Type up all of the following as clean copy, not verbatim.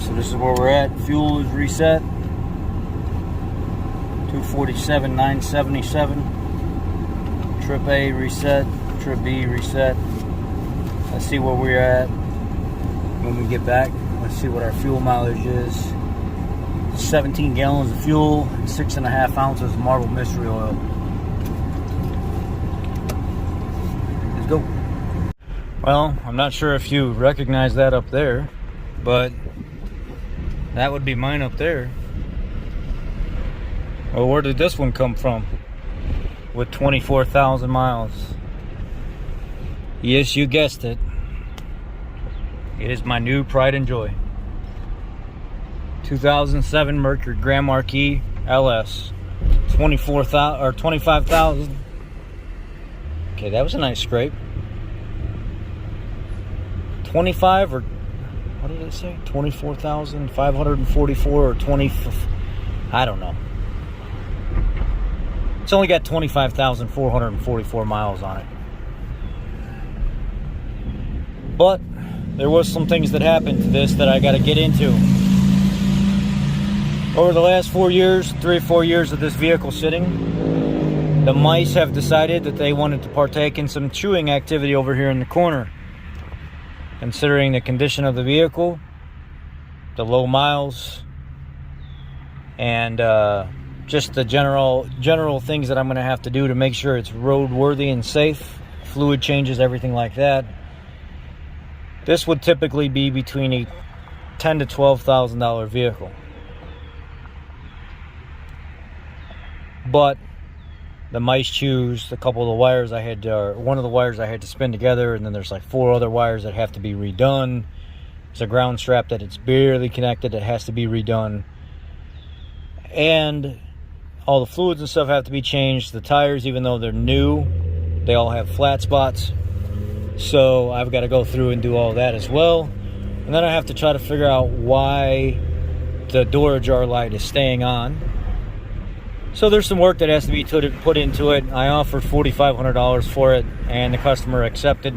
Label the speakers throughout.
Speaker 1: So this is where we're at. Fuel is reset. 247,977. Trip A reset. Trip B reset. Let's see where we're at when we get back. Let's see what our fuel mileage is. 17 gallons of fuel and 6.5 ounces of Marble Mystery Oil. Let's go. Well, I'm not sure if you recognize that up there, but that would be mine up there. Well, where did this one come from? With 24,000 miles. Yes, you guessed it. It is my new pride and joy. 2007 Mercury Grand Marquis LS. 24,000 or 25,000. Okay, that was a nice scrape. 25 or what did it say? 24,544 or 20. I don't know. It's only got 25,444 miles on it. But there was some things that happened to this that I got to get into. Over the last 4 years, 3 or 4 years of this vehicle sitting, the mice have decided that they wanted to partake in some chewing activity over here in the corner. Considering the condition of the vehicle, the low miles, and just the general things that I'm going to have to do to make sure it's roadworthy and safe, fluid changes, everything like that. This would typically be between a $10,000 to $12,000 vehicle. But the mice chews a couple of the wires I had, one of the wires I had to spin together, and then there's like 4 other wires that have to be redone. There's a ground strap that it's barely connected that has to be redone. And all the fluids and stuff have to be changed. The tires, even though they're new, they all have flat spots. So I've got to go through and do all that as well. And then I have to try to figure out why the door ajar light is staying on. So there's some work that has to be put into it. I offered $4,500 for it, and the customer accepted.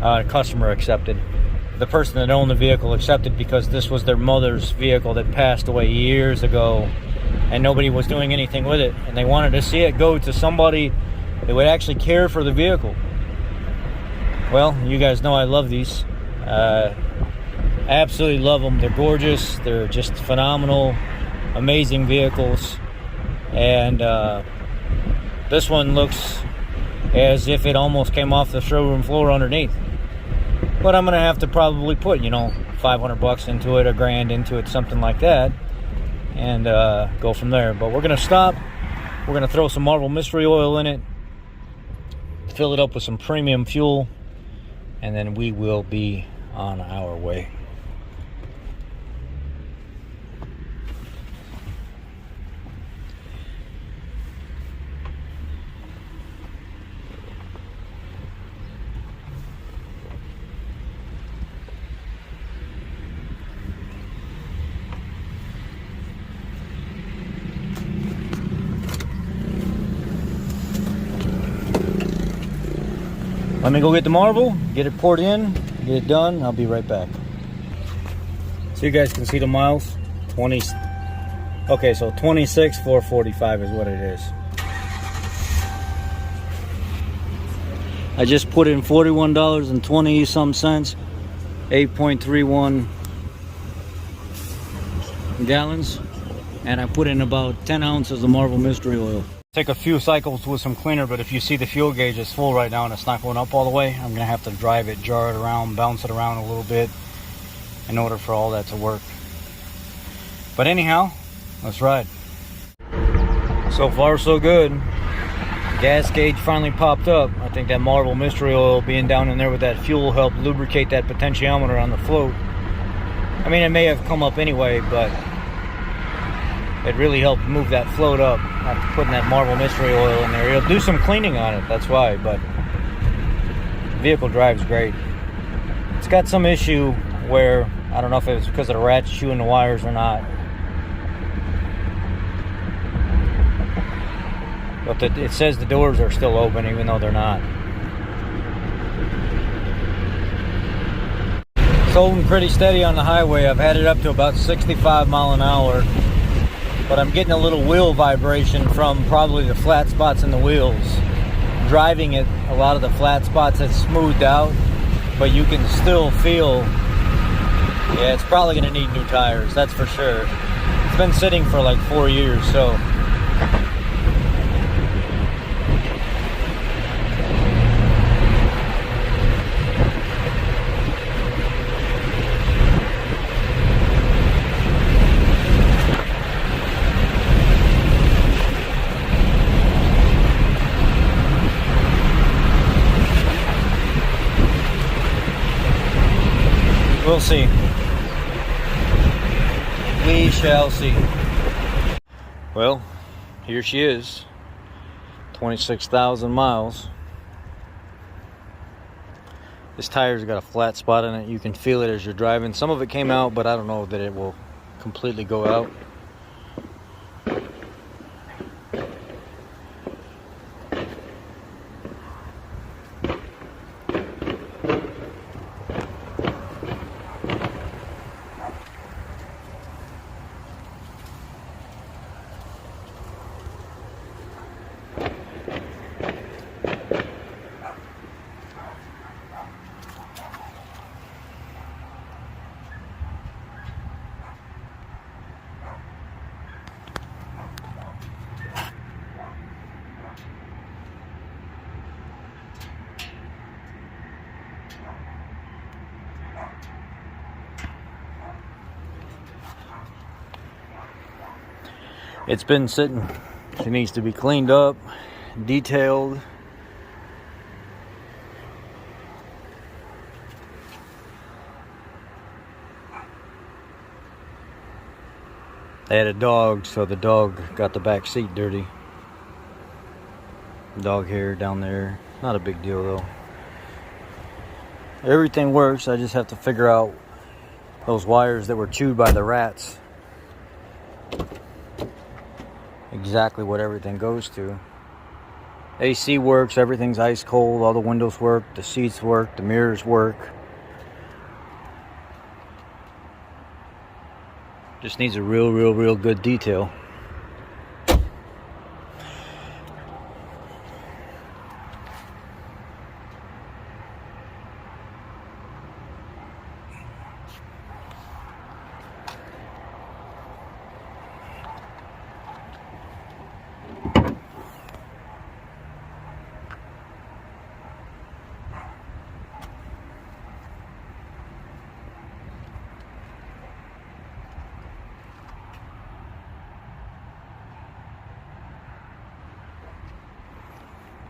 Speaker 1: The person that owned the vehicle accepted because this was their mother's vehicle that passed away years ago, and nobody was doing anything with it. And they wanted to see it go to somebody that would actually care for the vehicle. Well, you guys know I love these. I absolutely love them. They're gorgeous. They're just phenomenal, amazing vehicles. And this one looks as if it almost came off the showroom floor underneath. But I'm going to have to probably put, $500 into it, $1,000 into it, something like that, and go from there. But we're going to stop. We're going to throw some Marble Mystery Oil in it, fill it up with some premium fuel, and then we will be on our way. Let me go get the marble, get it poured in, get it done. I'll be right back. So you guys can see the miles. 20. Okay, so 26,445 is what it is. I just put in $41.20 some cents, 8.31 gallons, and I put in about 10 ounces of Marble Mystery Oil. Take a few cycles with some cleaner, but if you see the fuel gauge is full right now and it's not going up all the way, I'm gonna have to drive it, jar it around, bounce it around a little bit in order for all that to work. But anyhow, let's ride. So far so good. Gas gauge finally popped up. I think that Marble Mystery Oil being down in there with that fuel helped lubricate that potentiometer on the float. I mean, it may have come up anyway, but it really helped move that float up after putting that Marble Mystery Oil in there. It'll do some cleaning on it, that's why, but the vehicle drives great. It's got some issue where, I don't know if it was because of the rats chewing the wires or not, but it says the doors are still open even though they're not. It's holding pretty steady on the highway. I've had it up to about 65 mile an hour, but I'm getting a little wheel vibration from probably the flat spots in the wheels. Driving it, a lot of the flat spots have smoothed out, but you can still feel, yeah, it's probably going to need new tires, that's for sure. It's been sitting for like 4 years, so. We'll see. We shall see. Well, here she is. 26,000 miles. This tire's got a flat spot in it. You can feel it as you're driving. Some of it came out, but I don't know that it will completely go out. It's been sitting. It needs to be cleaned up, detailed. They had a dog, so the dog got the back seat dirty. Dog hair down there. Not a big deal though. Everything works. I just have to figure out those wires that were chewed by the rats. Exactly what everything goes to. AC works, everything's ice cold, all the windows work, the seats work, the mirrors work. Just needs a real good detail.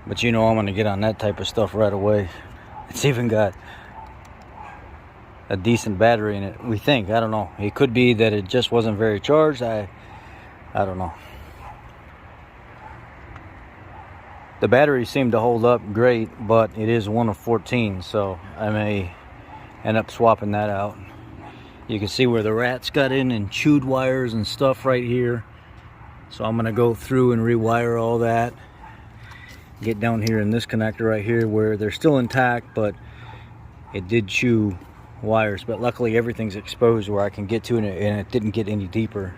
Speaker 1: But you know I'm gonna get on that type of stuff right away. It's even got a decent battery in it, we think. I don't know. It could be that it just wasn't very charged. I don't know. The battery seemed to hold up great, but it is one of 14, so I may end up swapping that out. You can see where the rats got in and chewed wires and stuff right here. So I'm gonna go through and rewire all that. Get down here in this connector right here where they're still intact, but it did chew wires. But luckily everything's exposed where I can get to it, and it didn't get any deeper.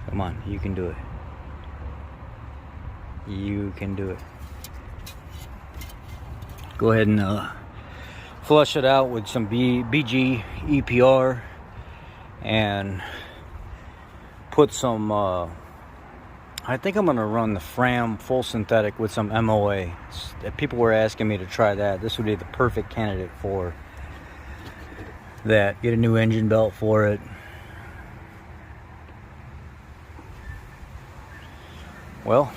Speaker 1: Come on, you can do it. You can do it. Go ahead and flush it out with some BG EPR and put some, I think I'm going to run the Fram full synthetic with some MOA. People were asking me to try that. This would be the perfect candidate for that. Get a new engine belt for it. Well,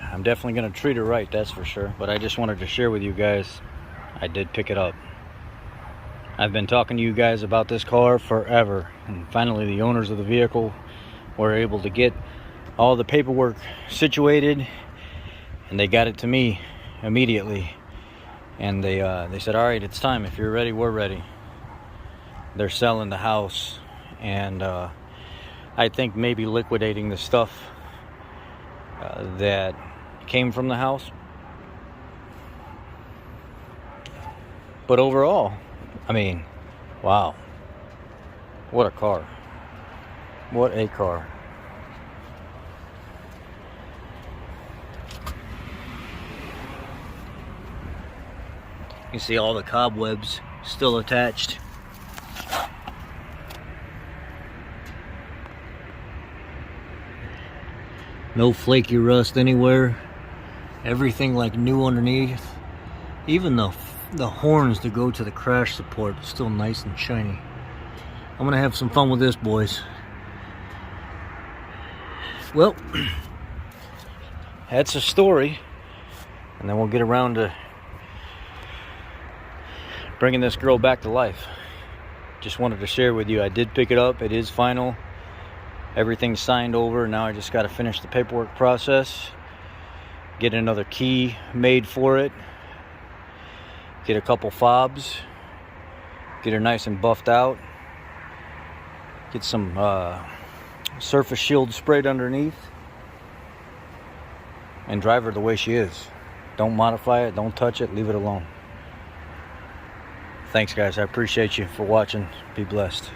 Speaker 1: I'm definitely going to treat her right, that's for sure. But I just wanted to share with you guys, I did pick it up. I've been talking to you guys about this car forever, and finally the owners of the vehicle were able to get all the paperwork situated, and they got it to me immediately. And they said, all right, it's time. If you're ready, we're ready. They're selling the house, and I think maybe liquidating the stuff that came from the house. But overall, I mean, wow, what a car. What a car. You see all the cobwebs still attached. No flaky rust anywhere. Everything like new underneath. Even the horns that go to the crash support are still nice and shiny. I'm gonna have some fun with this, boys. Well, that's a story, and then we'll get around to bringing this girl back to life. Just wanted to share with you, I did pick it up. It is final. Everything's signed over. Now I just got to finish the paperwork process, get another key made for it, get a couple fobs, get her nice and buffed out, get some surface shield sprayed underneath, and drive her the way she is. Don't modify it, don't touch it, leave it alone. Thanks guys, I appreciate you for watching. Be blessed.